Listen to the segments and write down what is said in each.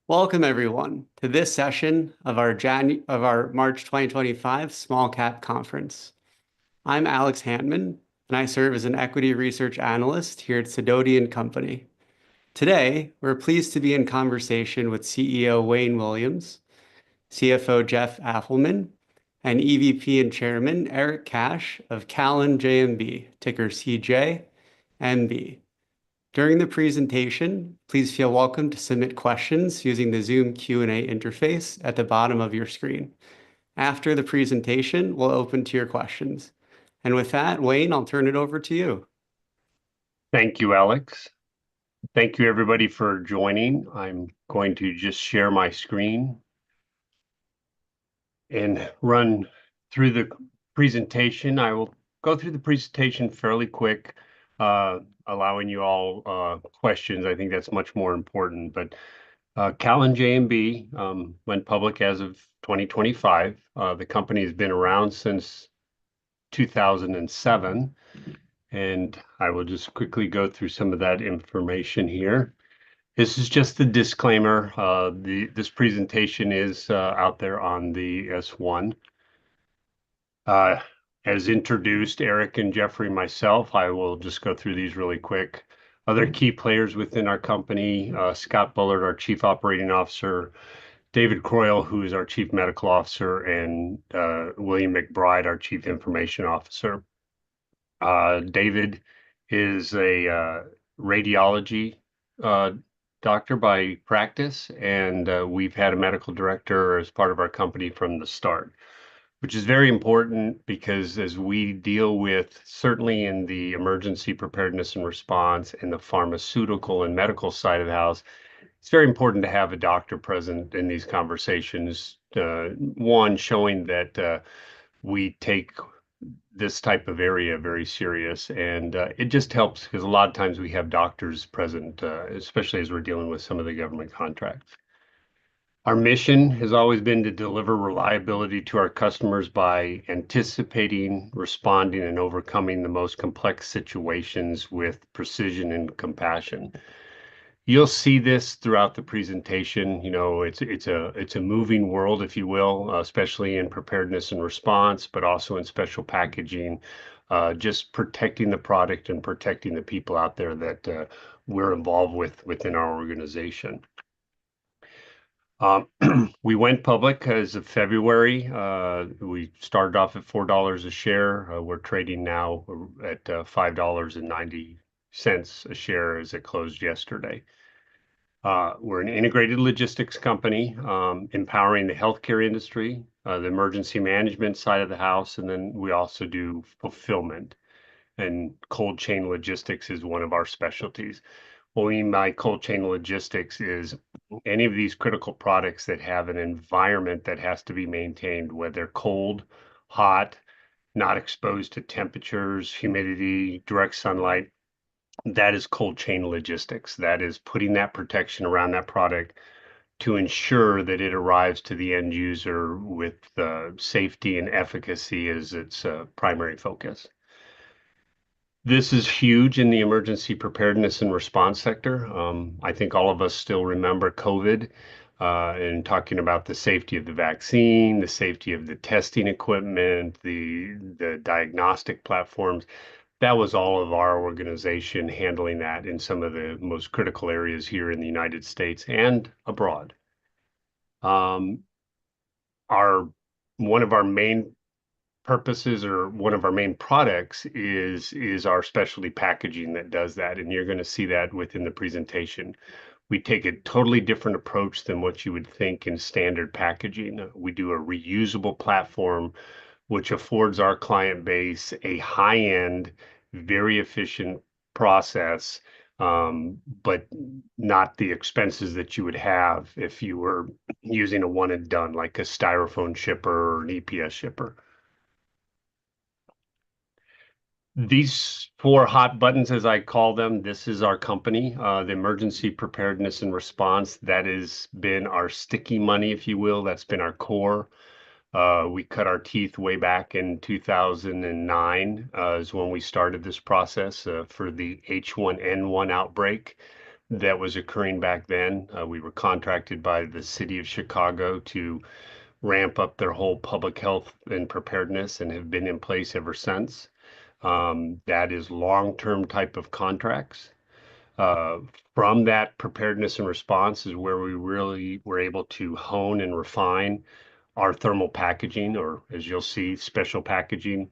Welcome everyone to this session of our March 2025 Small Cap Conference. I'm Alex Handman, and I serve as an equity research analyst here at Sidoti & Company. Today, we're pleased to be in conversation with CEO Wayne Williams, CFO Jeff Affelman, and EVP and Chairman Eric Cash of Callan JMB, ticker CJMB. During the presentation, please feel welcome to submit questions using the Zoom Q&A interface at the bottom of your screen. After the presentation, we'll open to your questions. And with that, Wayne, I'll turn it over to you. Thank you, Alex. Thank you, everybody, for joining. I'm going to just share my screen and run through the presentation. I will go through the presentation fairly quick, allowing you all questions. I think that's much more important. But Callan JMB went public as of 2025. The company has been around since 2007. And I will just quickly go through some of that information here. This is just the disclaimer. This presentation is out there on the S1. As introduced, Eric and Jeffrey, myself, I will just go through these really quick. Other key players within our company, Scott Bullard, our Chief Operating Officer, David Croyle, who is our Chief Medical Officer, and William McBride, our Chief Information Officer. David is a radiology doctor by practice, and we've had a medical director as part of our company from the start, which is very important because as we deal with, certainly in the emergency preparedness and response and the pharmaceutical and medical side of the house, it's very important to have a doctor present in these conversations. One, showing that we take this type of area very serious, and it just helps because a lot of times we have doctors present, especially as we're dealing with some of the government contracts. Our mission has always been to deliver reliability to our customers by anticipating, responding, and overcoming the most complex situations with precision and compassion. You'll see this throughout the presentation. You know, it's a moving world, if you will, especially in preparedness and response, but also in special packaging, just protecting the product and protecting the people out there that we're involved with within our organization. We went public as of February. We started off at $4 a share. We're trading now at $5.90 a share as it closed yesterday. We're an integrated logistics company, empowering the healthcare industry, the emergency management side of the house, and then we also do fulfillment. And cold chain logistics is one of our specialties. What we mean by cold chain logistics is any of these critical products that have an environment that has to be maintained, whether cold, hot, not exposed to temperatures, humidity, direct sunlight. That is cold chain logistics. That is putting that protection around that product to ensure that it arrives to the end user with safety and efficacy as its primary focus. This is huge in the emergency preparedness and response sector. I think all of us still remember COVID and talking about the safety of the vaccine, the safety of the testing equipment, the diagnostic platforms. That was all of our organization handling that in some of the most critical areas here in the United States and abroad. One of our main purposes or one of our main products is our specialty packaging that does that, and you're going to see that within the presentation. We take a totally different approach than what you would think in standard packaging. We do a reusable platform which affords our client base a high-end, very efficient process, but not the expenses that you would have if you were using a one and done, like a styrofoam shipper or an EPS shipper. These four hot buttons, as I call them, this is our company, the emergency preparedness and response. That has been our sticky money, if you will. That's been our core. We cut our teeth way back in 2009 is when we started this process for the H1N1 outbreak. that was occurring back then. We were contracted by the city of Chicago to ramp up their whole public health and preparedness and have been in place ever since. That is long-term type of contracts. Uh, from that preparedness and response is where we really were able to hone and refine our thermal packaging, or as you'll see, special packaging.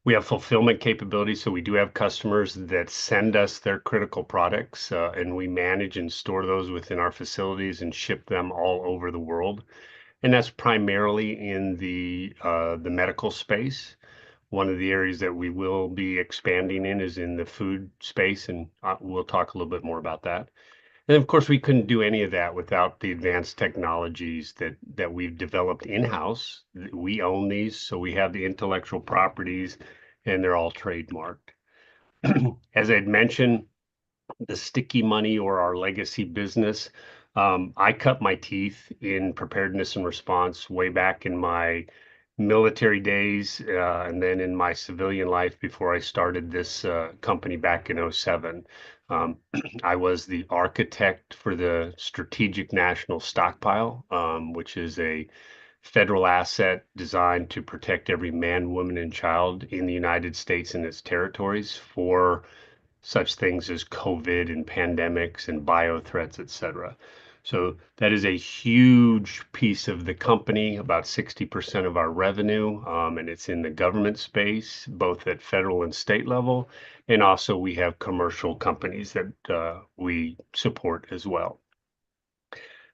We have fulfillment capabilities, so we do have customers that send us their critical products, and we manage and store those within our facilities and ship them all over the world. And that's primarily in the medical space. One of the areas that we will be expanding in is in the food space, and we'll talk a little bit more about that. And of course, we couldn't do any of that without the advanced technologies that we've developed in-house. We own these, so we have the intellectual properties, and they're all trademarked. As I'd mentioned, the sticky money or our legacy business, I cut my teeth in preparedness and response way back in my military days, and then in my civilian life before I started this company back in '07. I was the architect for the Strategic National Stockpile, which is a federal asset designed to protect every man, woman, and child in the United States and its territories for such things as COVID and pandemics and bio threats, et cetera. So that is a huge piece of the company, about 60% of our revenue, and it's in the government space, both at federal and state level. And also we have commercial companies that we support as well.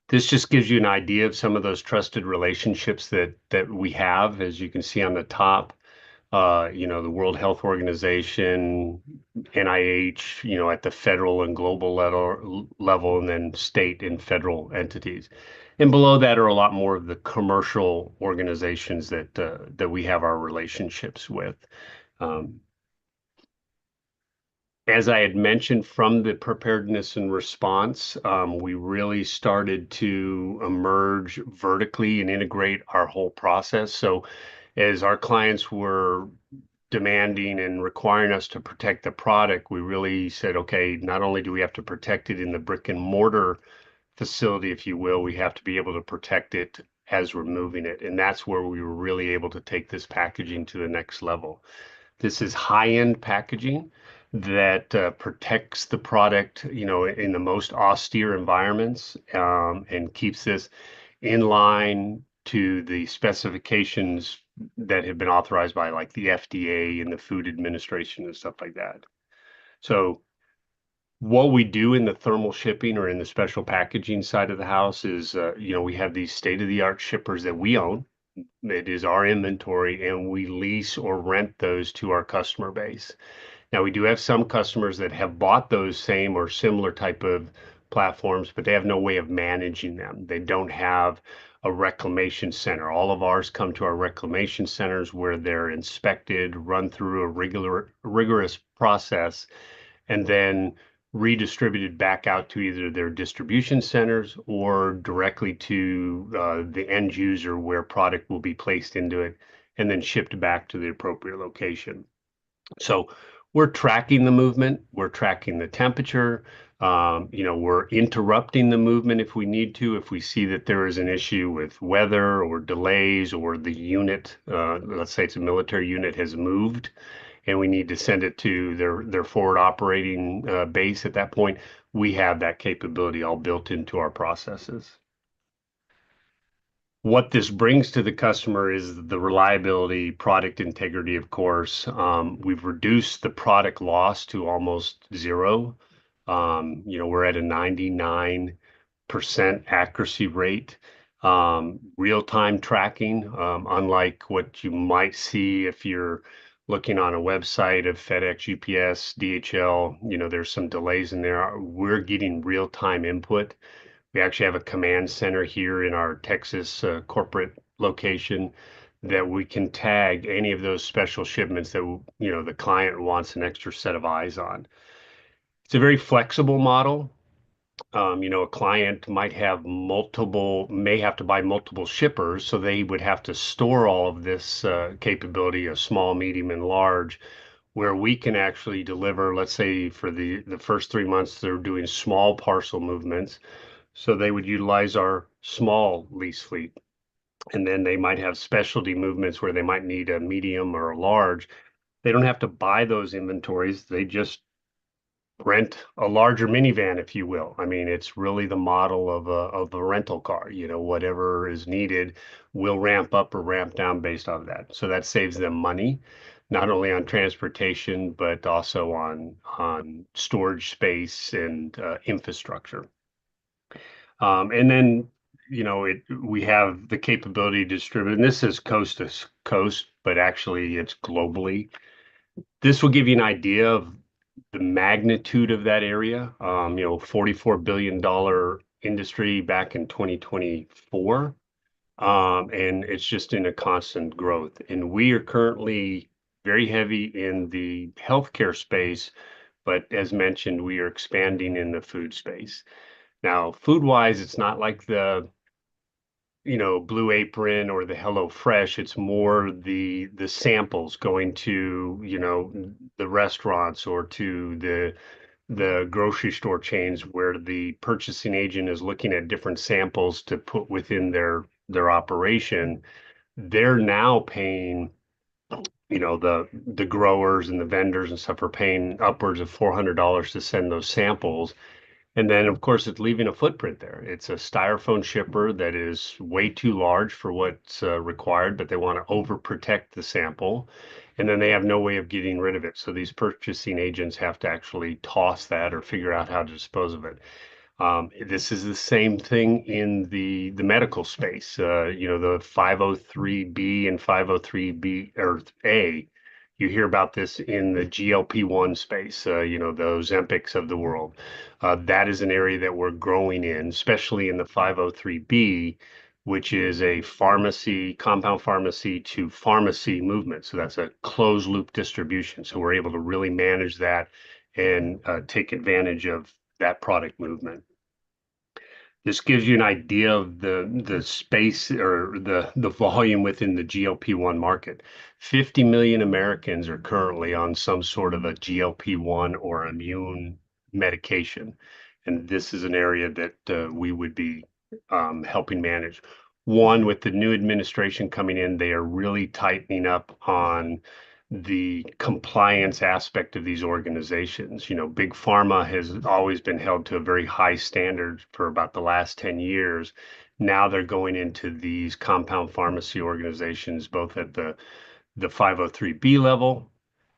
This just gives you an idea of some of those trusted relationships that we have, as you can see on the top. The World Health Organization, NIH, at the federal and global level, and then state and federal entities. And below that are a lot more of the commercial organizations that we have our relationships with. As I had mentioned, from the preparedness and response, we really started to emerge vertically and integrate our whole process. So as our clients were demanding and requiring us to protect the product, we really said, okay, not only do we have to protect it in the brick and mortar facility, if you will, we have to be able to protect it as we're moving it. And that's where we were really able to take this packaging to the next level. This is high-end packaging that protects the product, in the most austere environments, and keeps this in line to the specifications that have been authorized by like the FDA and the Food Administration and stuff like that. So what we do in the thermal shipping or in the special packaging side of the house is, we have these state-of-the-art shippers that we own. It is our inventory, and we lease or rent those to our customer base. Now, we do have some customers that have bought those same or similar type of platforms, but they have no way of managing them. They don't have a reclamation center. All of ours come to our reclamation centers where they're inspected, run through a rigorous process, and then redistributed back out to either their distribution centers or directly to the end user where product will be placed into it and then shipped back to the appropriate location. So we're tracking the movement, we're tracking the temperature, we're interrupting the movement if we need to, if we see that there is an issue with weather or delays or the unit, let's say it's a military unit has moved and we need to send it to their forward operating base at that point, we have that capability all built into our processes. What this brings to the customer is the reliability, product integrity, of course. We've reduced the product loss to almost zero. We're at a 99% accuracy rate. Real-time tracking, unlike what you might see if you're looking on a website of FedEx, UPS, DHL, there's some delays in there. We're getting real-time input. We actually have a command center here in our Texas corporate location that we can tag any of those special shipments that, the client wants an extra set of eyes on. It's a very flexible model. A client may have to buy multiple shippers, so they would have to store all of this capability of small, medium, and large. where we can actually deliver, let's say for the first 3 months, they're doing small parcel movements. So they would utilize our small lease fleet. And then they might have specialty movements where they might need a medium or a large. They don't have to buy those inventories. They just rent a larger minivan, if you will. I mean, it's really the model of a rental car. Whatever is needed will ramp up or ramp down based on that. So that saves them money, not only on transportation, but also on storage space and infrastructure. And then, we have the capability to distribute, and this is coast to coast, but actually it's globally. This will give you an idea of the magnitude of that area. $44 billion industry back in 2024. And it's just in a constant growth. And we are currently very heavy in the healthcare space, but as mentioned, we are expanding in the food space. Now, food-wise, it's not like the Blue Apron or the Hello Fresh. It's more the samples going to, the restaurants or to the grocery store chains where the purchasing agent is looking at different samples to put within their operation. They're now paying, the growers and the vendors and stuff are paying upwards of $400 to send those samples. And then, of course, it's leaving a footprint there. It's a styrofoam shipper that is way too large for what's required, but they want to overprotect the sample. And then they have no way of getting rid of it. So these purchasing agents have to actually toss that or figure out how to dispose of it. This is the same thing in the medical space. The 503B and 503B or A. You hear about this in the GLP-1 space, the Ozempics of the world. That is an area that we're growing in, especially in the 503B, which is a pharmacy, compound pharmacy to pharmacy movement. So that's a closed loop distribution. So we're able to really manage that and take advantage of that product movement. This gives you an idea of the space or the volume within the GLP-1 market. 50 million Americans are currently on some sort of a GLP-1 or immune medication, and this is an area that we would be helping manage. One, with the new administration coming in, they are really tightening up on the compliance aspect of these organizations. Big pharma has always been held to a very high standard for about the last 10 years. Now they're going into these compound pharmacy organizations, both at the 503B level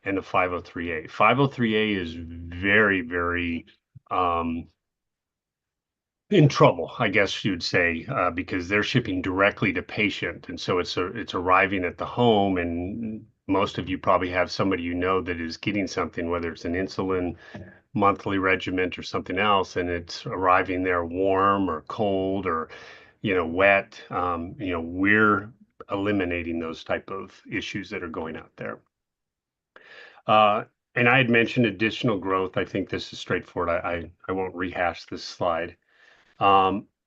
and the 503A. 503A is very, very in trouble, I guess you'd say, because they're shipping directly to patient, and so it's arriving at the home, and most of you probably have somebody that is getting something, whether it's an insulin monthly regimen or something else, and it's arriving there warm or cold or wet. We're eliminating those type of issues that are going out there. And I had mentioned additional growth. I think this is straightforward. I won't rehash this slide.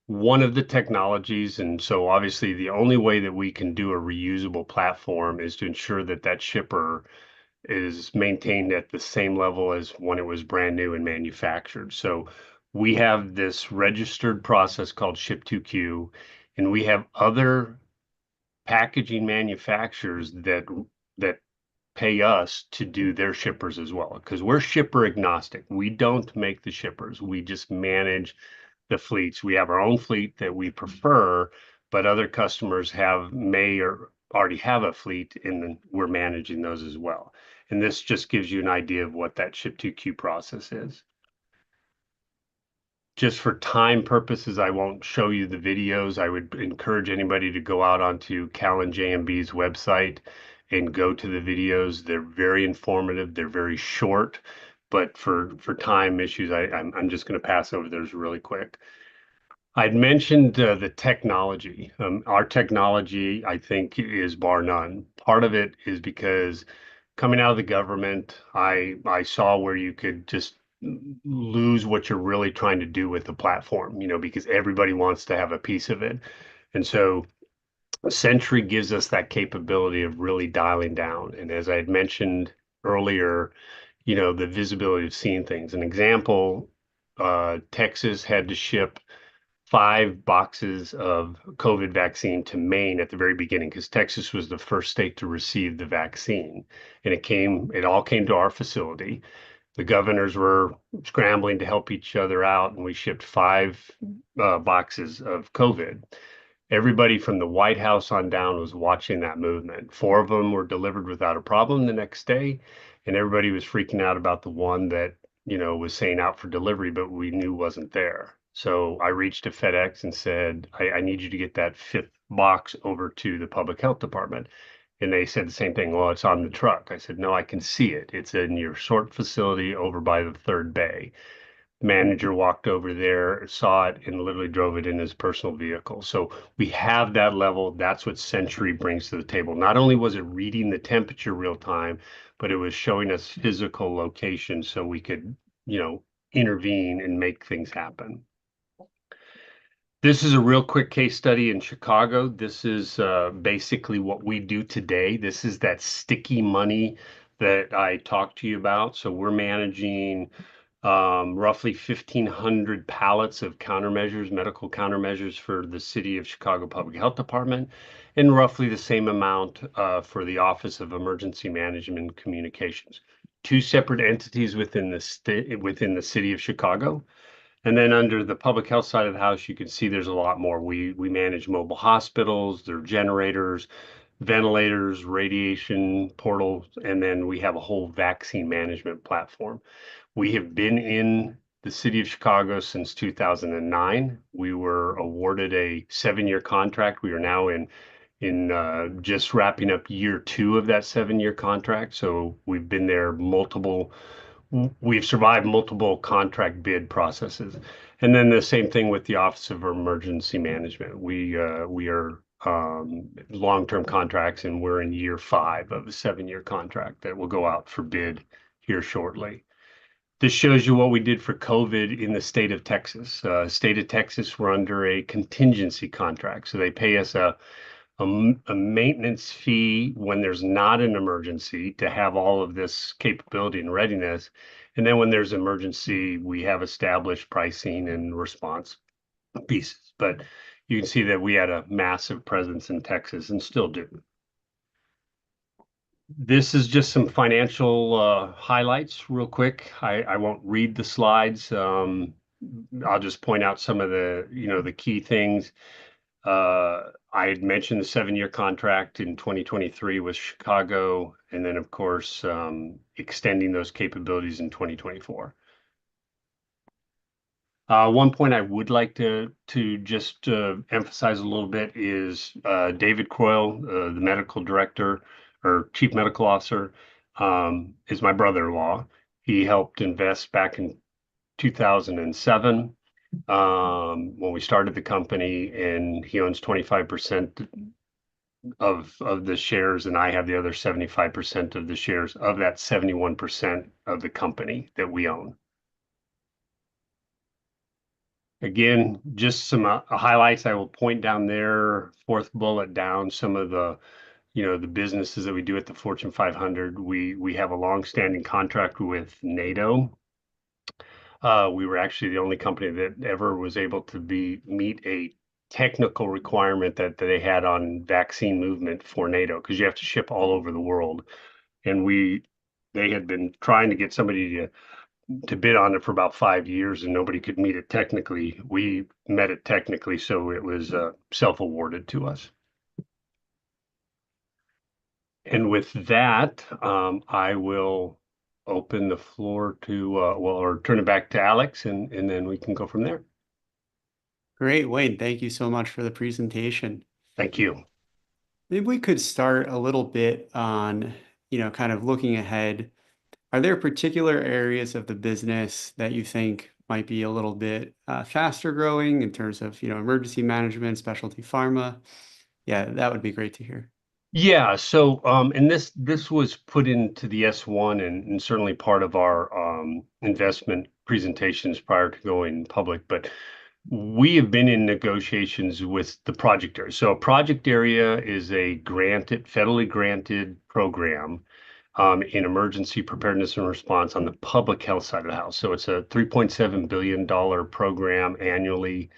One of the technologies, and so obviously the only way that we can do a reusable platform is to ensure that that shipper is maintained at the same level as when it was brand new and manufactured. So we have this registered process called Ship2Q, and we have other packaging manufacturers that pay us to do their shippers as well, because we're shipper agnostic. We don't make the shippers. We just manage the fleets. We have our own fleet that we prefer, but other customers may or already have a fleet, and we're managing those as well. And this just gives you an idea of what that Ship2Q process is. Just for time purposes, I won't show you the videos. I would encourage anybody to go out onto Callan JMB's website and go to the videos. They're very informative. They're very short, but for time issues, I'm just going to pass over those really quick. I'd mentioned the technology. Our technology, I think, is bar none. Part of it is because coming out of the government, I saw where you could just lose what you're really trying to do with the platform, because everybody wants to have a piece of it. And so Sentry gives us that capability of really dialing down. And as I had mentioned earlier, the visibility of seeing things. An example, Texas had to ship 5 boxes of COVID vaccine to Maine at the very beginning because Texas was the first state to receive the vaccine. And it all came to our facility. The governors were scrambling to help each other out, and we shipped 5 boxes of COVID. Everybody from the White House on down was watching that movement. 4 of them were delivered without a problem the next day, and everybody was freaking out about the one that, was saying out for delivery, but we knew wasn't there. So I reached to FedEx and said, I need you to get that 5th box over to the public health department. And they said the same thing. Well, it's on the truck. I said, no, I can see it. It's in your sort facility over by the 3rd bay. Manager walked over there, saw it, and literally drove it in his personal vehicle. So we have that level. That's what Century brings to the table. Not only was it reading the temperature real time, but it was showing us physical location so we could, intervene and make things happen. This is a real quick case study in Chicago. This is basically what we do today. This is that sticky money that I talked to you about. So we're managing roughly 1,500 pallets of countermeasures, medical countermeasures for the City of Chicago Public Health Department, and roughly the same amount for the Office of Emergency Management and Communications. 2 separate entities within the City of Chicago. And then under the public health side of the house, you can see there's a lot more. We manage mobile hospitals, their generators, ventilators, radiation portals, and then we have a whole vaccine management platform. We have been in the City of Chicago since 2009. We were awarded a 7-year contract. We are now in just wrapping up year 2 of that 7-year contract. So we've been there we've survived multiple contract bid processes. And then the same thing with the Office of Emergency Management. We are long-term contracts, and we're in year 5 of a 7-year contract that will go out for bid here shortly. This shows you what we did for COVID in the state of Texas. State of Texas, we're under a contingency contract. So they pay us a maintenance fee when there's not an emergency to have all of this capability and readiness. And then when there's emergency, we have established pricing and response pieces. But you can see that we had a massive presence in Texas and still do. This is just some financial highlights real quick. I won't read the slides. I'll just point out some of the key things. I had mentioned the 7-year contract in 2023 with Chicago, and then of course extending those capabilities in 2024. One point I would like to just emphasize a little bit is David Croyle, the medical director or chief medical officer, is my brother-in-law. He helped invest back in 2007 when we started the company, and he owns 25% of the shares, and I have the other 75% of the shares of that 71% of the company that we own. Again, just some highlights. I will point down there, 4th bullet down, some of the the businesses that we do at the Fortune 500. We have a long-standing contract with NATO. We were actually the only company that ever was able to meet a technical requirement that they had on vaccine movement for NATO, because you have to ship all over the world. And they had been trying to get somebody to bid on it for about 5 years, and nobody could meet it technically. We met it technically, so it was self-awarded to us. And with that, I will open the floor to, or turn it back to Alex, and then we can go from there. Great, Wayne. Thank you so much for the presentation. Thank you. Maybe we could start a little bit on, kind of looking ahead. Are there particular areas of the business that you think might be a little bit faster growing in terms of, emergency management, specialty pharma? Yeah, that would be great to hear. Yeah, so and this was put into the S1 and certainly part of our investment presentations prior to going public, but we have been in negotiations with the project area. So a project area is a federally granted program in emergency preparedness and response on the public health side of the house. So it's a $3.7 billion program annually.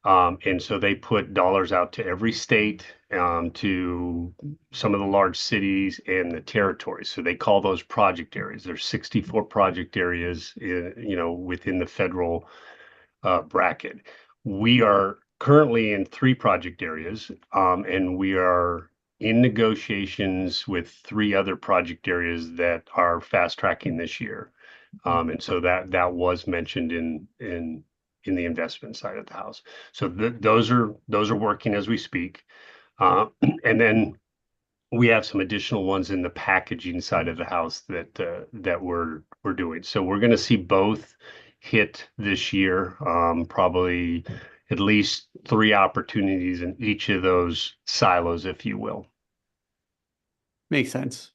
And so they put dollars out to every state, to some of the large cities and the territories. So they call those project areas. There's 64 project areas, within the federal bracket. We are currently in 3 project areas, and we are in negotiations with 3 other project areas that are fast tracking this year. And so that was mentioned in the investment side of the house. So those are working as we speak. Uh, and then we have some additional ones in the packaging side of the house that we're doing. So we're going to see both hit this year, probably at least 3 opportunities in each of those silos, if you will. Makes sense.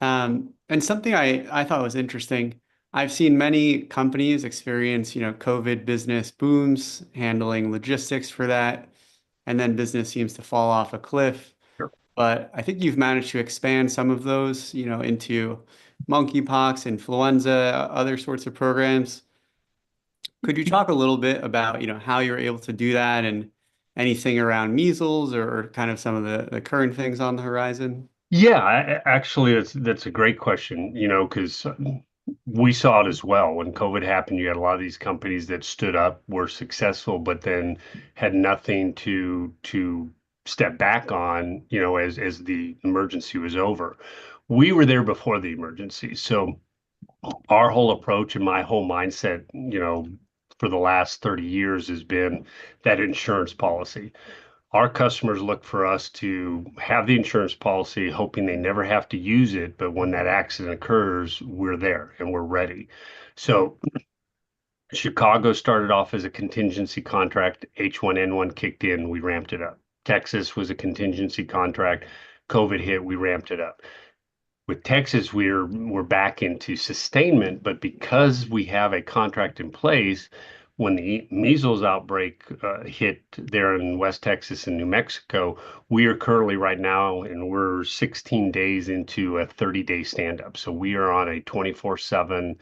And something I thought was interesting, I've seen many companies experience, COVID business booms, handling logistics for that, and then business seems to fall off a cliff. Sure. But I think you've managed to expand some of those, into monkeypox, influenza, other sorts of programs. Could you talk a little bit about, how you're able to do that and anything around measles or kind of some of the current things on the horizon? Yeah, actually, that's a great question, because we saw it as well. When COVID happened, you had a lot of these companies that stood up, were successful, but then had nothing to step back on, as the emergency was over. We were there before the emergency. So our whole approach and my whole mindset, for the last 30 years has been that insurance policy. Our customers look for us to have the insurance policy, hoping they never have to use it. But when that accident occurs, we're there and we're ready. So Chicago started off as a contingency contract. H1N1 kicked in, we ramped it up. Texas was a contingency contract. COVID hit, we ramped it up. With Texas, we're back into sustainment, but because we have a contract in place, when the measles outbreak hit there in West Texas and New Mexico, we are currently right now, and we're 16 days into a 30-day stand-up. So we are on a 24/7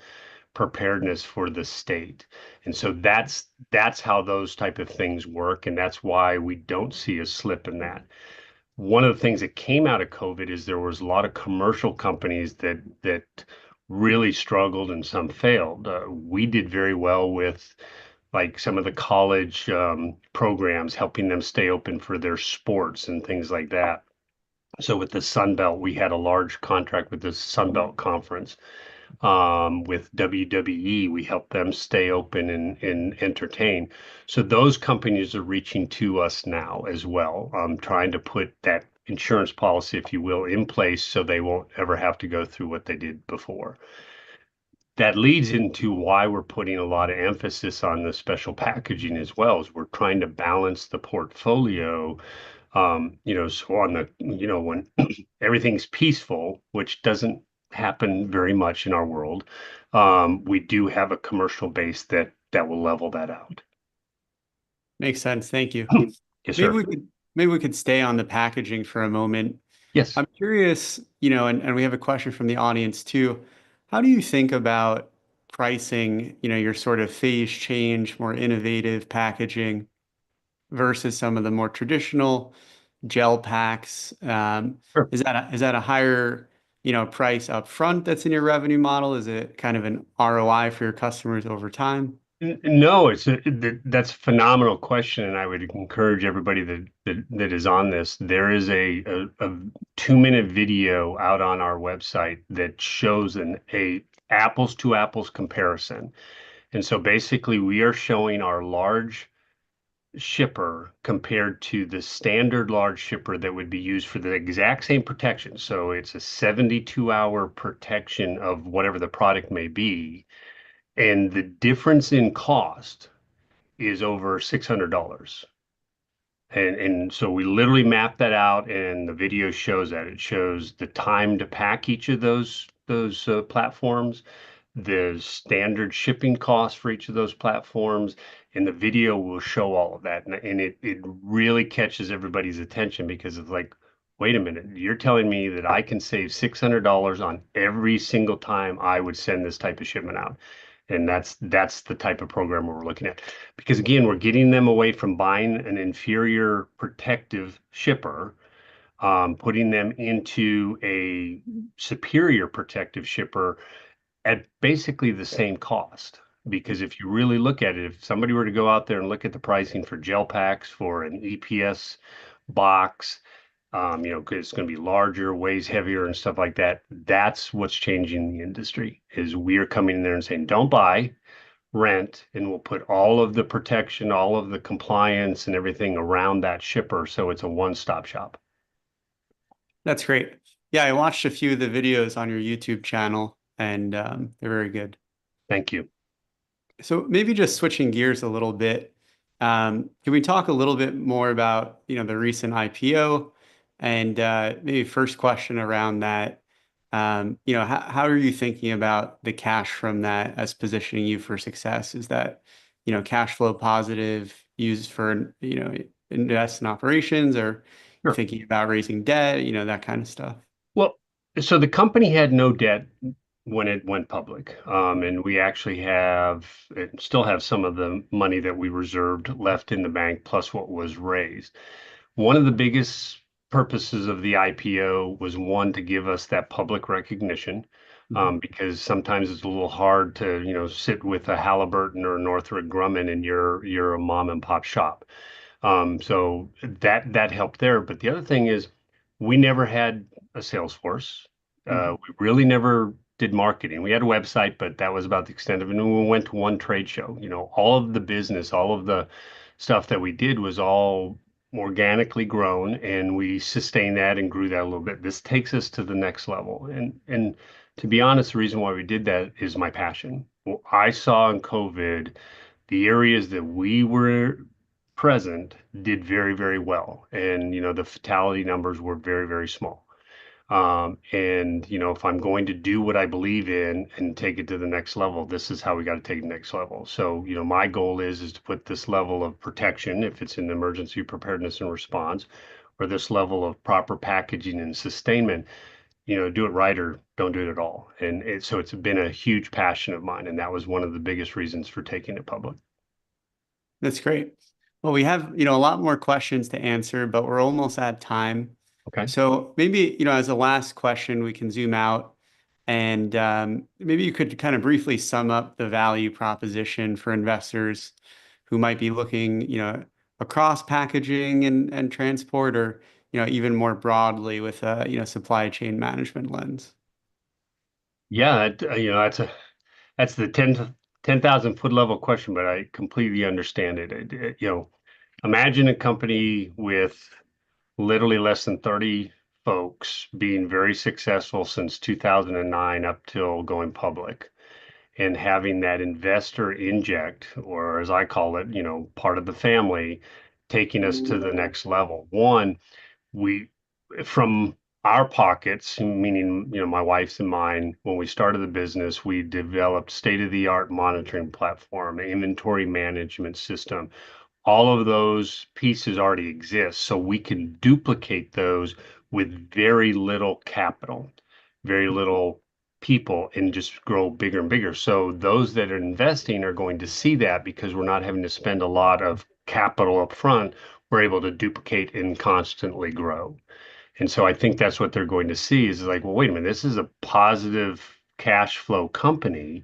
preparedness for the state. And so that's how those type of things work, and that's why we don't see a slip in that. One of the things that came out of COVID is there was a lot of commercial companies that really struggled and some failed. We did very well with like some of the college programs, helping them stay open for their sports and things like that. So with the Sun Belt, we had a large contract with the Sun Belt Conference. With WWE, we help them stay open and entertain. So those companies are reaching to us now as well, trying to put that insurance policy, if you will, in place so they won't ever have to go through what they did before. That leads into why we're putting a lot of emphasis on the special packaging as well, as we're trying to balance the portfolio. So on the, when everything's peaceful, which doesn't happen very much in our world, we do have a commercial base that will level that out. Makes sense. Thank you. Yes, Maybe sir. we could stay on the packaging for a moment. Yes. I'm curious, and we have a question from the audience too. How do you think about pricing, your sort of phase change, more innovative packaging versus some of the more traditional gel packs? Sure. Is that a higher, price up front that's in your revenue model? Is it kind of an ROI for your customers over time? No, that's a phenomenal question, and I would encourage everybody that is on this. There is a 2-minute video out on our website that shows a apples to apples comparison. And so basically, we are showing our large shipper compared to the standard large shipper that would be used for the exact same protection. So it's a 72-hour protection of whatever the product may be. And the difference in cost is over $600. And so we literally map that out, and the video shows that. It shows the time to pack each of those platforms, the standard shipping costs for each of those platforms, and the video will show all of that. And it really catches everybody's attention because it's like, wait a minute, you're telling me that I can save $600 on every single time I would send this type of shipment out. And that's the type of program we're looking at. Because again, we're getting them away from buying an inferior protective shipper, putting them into a superior protective shipper at basically the same cost. Because if you really look at it, if somebody were to go out there and look at the pricing for gel packs for an EPS box, 'cause it's going to be larger, weighs heavier, and stuff like that. That's what's changing the industry. Is we're coming in there and saying, don't buy, rent, and we'll put all of the protection, all of the compliance, and everything around that shipper, so it's a one-stop shop. That's great. Yeah, I watched a few of the videos on your YouTube channel, and they're very good. Thank you. So maybe just switching gears a little bit, can we talk a little bit more about, the recent IPO and maybe first question around that, how are you thinking about the cash from that as positioning you for success? Is that, cash flow positive used for, invest in operations, or you Sure. thinking about raising debt, that kind of stuff? Well, so the company had no debt when it went public. And we actually still have some of the money that we reserved left in the bank, plus what was raised. One of the biggest purposes of the IPO was one to give us that public recognition, Mhm. because sometimes it's a little hard to, sit with a Halliburton or a Northrop Grumman and you're a mom and pop shop. So that helped there. But the other thing is, we never had a sales force. Mhm. We really never did marketing. We had a website, but that was about the extent of it. And we went to one trade show. All of the business, all of the stuff that we did was all organically grown, and we sustained that and grew that a little bit. This takes us to the next level. And to be honest, the reason why we did that is my passion. What I saw in COVID, the areas that we were present did very, very well. And, the fatality numbers were very, very small. And, if I'm going to do what I believe in and take it to the next level, this is how we got to take it next level. So, my goal is to put this level of protection, if it's in emergency preparedness and response, or this level of proper packaging and sustainment, do it right or don't do it at all. And so it's been a huge passion of mine. And that was one of the biggest reasons for taking it public. That's great. Well, we have, a lot more questions to answer, but we're almost at time. Okay. So maybe, as a last question, we can zoom out and maybe you could kind of briefly sum up the value proposition for investors who might be looking, across packaging and transport, or, even more broadly with a, supply chain management lens. Yeah, that's the 10,000 foot level question, but I completely understand it. Imagine a company with literally less than 30 folks being very successful since 2009 up till going public, and having that investor inject, or as I call it, part of the family, taking us to the next level. One, we from our pockets, meaning, my wife's and mine, when we started the business, we developed state-of-the-art monitoring platform, inventory management system. All of those pieces already exist, so we can duplicate those with very little capital, very little people, and just grow bigger and bigger. So those that are investing are going to see that, because we're not having to spend a lot of capital up front. We're able to duplicate and constantly grow. And so I think that's what they're going to see, is like, well, wait a minute, this is a positive cash flow company.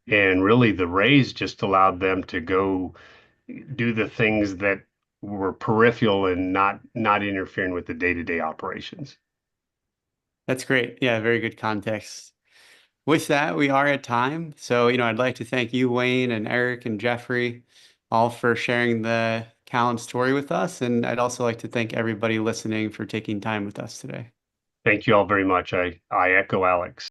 And really the raise just allowed them to go do the things that were peripheral and not interfering with the day-to-day operations. That's great. Yeah, very good context. With that, we are at time. So, I'd like to thank you, Wayne, and Eric and Jeffrey, all for sharing the Callan story with us. And I'd also like to thank everybody listening for taking time with us today. Thank you all very much. I echo Alex.